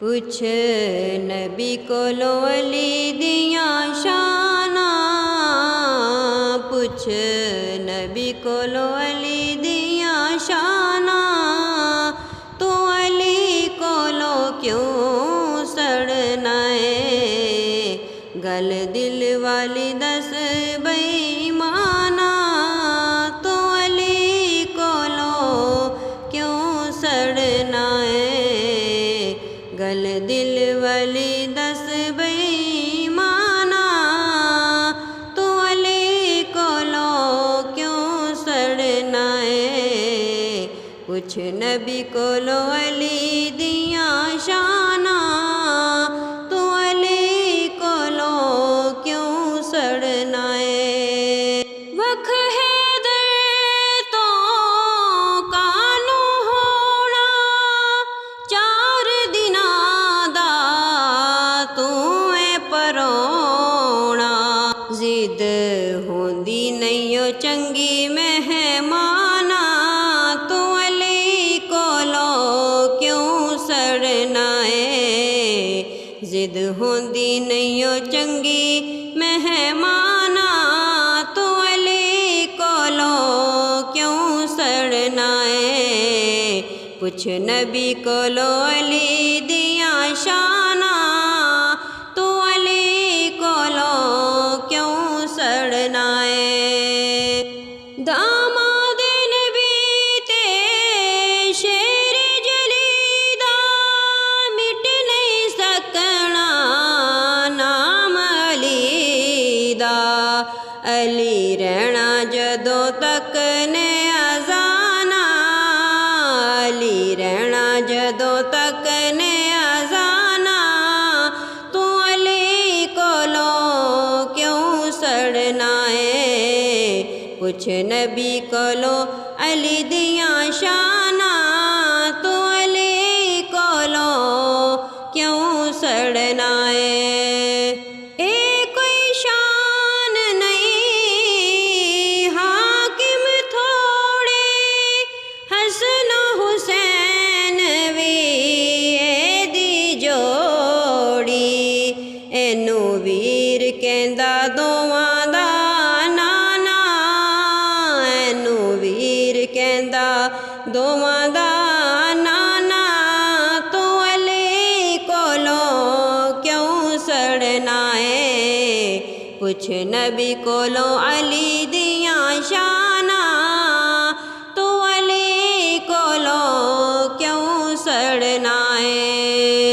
پوچھ نبی کولو علی دیاں شاناں، پوچھ نبی کولو علی دیاں شاناں، تو علی کولو کیوں سڑنا ہے؟ گل دل والی دس بے ایماناں، تو علی کولو کیوں سڑنا ہے؟ گل دل والی دس بے ایماناں، تو علی کولو کیوں سڑنا ہے؟ پوچھ نبی کولو علی دیاں شاناں، تو علی کولو کیوں سڑنا ہے؟ وکھ حیدر تو کانوں ہونا چار دناں دا توں اے پرونا، ضد ہوندی نہیں او چنگی مہماناں، تو علی کولو کیوں سڑنا ہے؟ ضد ہوندی نہیں او چنگی مہماناں، تو علی کولو کیوں سڑنا ہے؟ پوچھ نبی کولو علی دیاں شاناں، تو علی کولو کیوں سڑنا ہے؟ داماد نبی تے شیر جلی دا مٹ نہیں سکنا نام علی دا، علی رہنا جدوں تک نے اذاناں، علی رہنا جدوں تک نے اذاناں، تو علی کولو کیوں سڑنا ہے؟ پوچھ نبی کولو علی دیاں شاناں، تو علی کولو کیوں سڑنا ہے؟ اے کوئی شان نہیں حاکم تھوڑے، حسن و حسین وی اے دی جوڑی، اینوں ویر کہندا دوواں دا نانا، اینوں ویر کہندا دوواں دا نانا، تو علی کولو کیوں سڑنا ہے؟ پوچھ نبی کولو علی دیاں شاناں، تو علی کولو کیوں سڑنا ہے؟